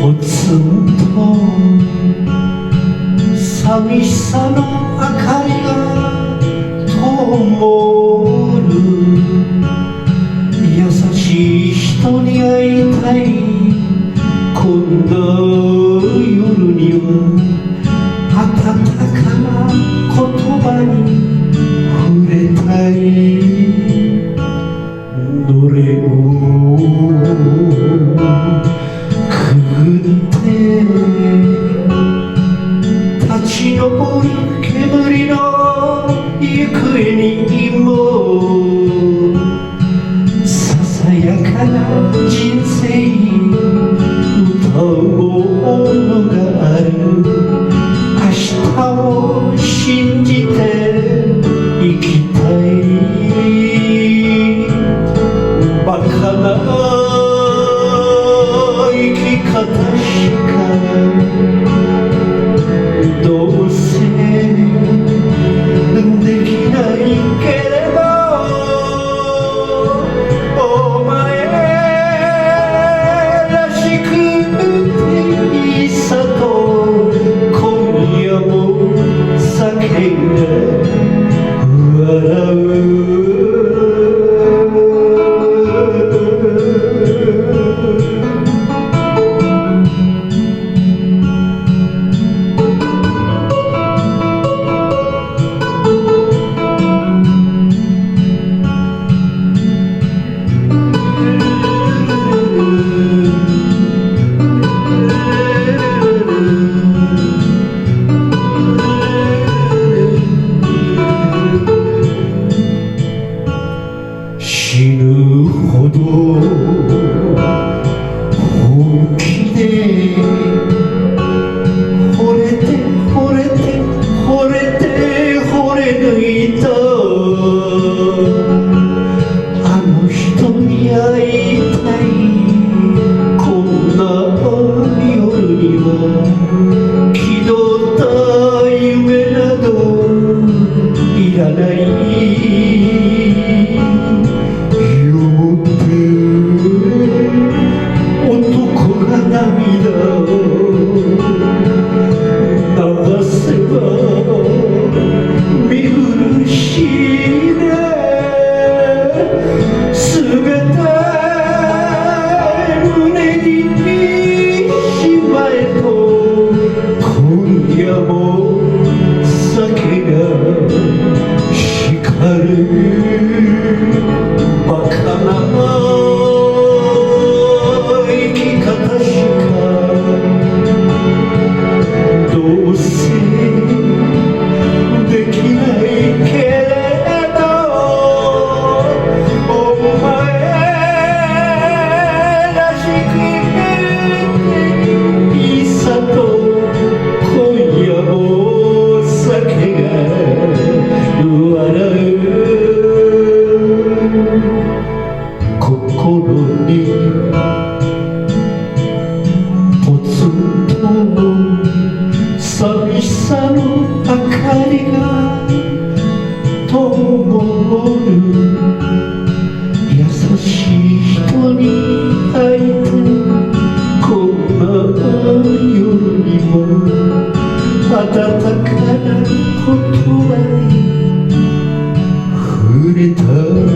ポツンと寂しさの明かりが灯る。優しい人に会いたいこんな夜には、温かな言葉に触れたい。どれをくぐって立ち上る煙の行方にも、ささやかな人生歌うものがある。明日を信じて生きたい。バカな生き方しかどうせできないけれど、お前らしくていいさと、今夜も酒が笑う。死ぬほど本気で惚れて惚れて惚れて惚れ抜いた。あの人に会いたいこんな夜には、気取った夢などいらない。涙を流せば見苦しいね。すべて胸にしまえと、今夜も酒が光る。バカなどうせできないけれど、お前らしくていいさと、今夜も酒が笑う。心にポツンと寂しさの明かりが灯る。優しい人に会いたいこんな夜にも、温かな言葉に触れたい。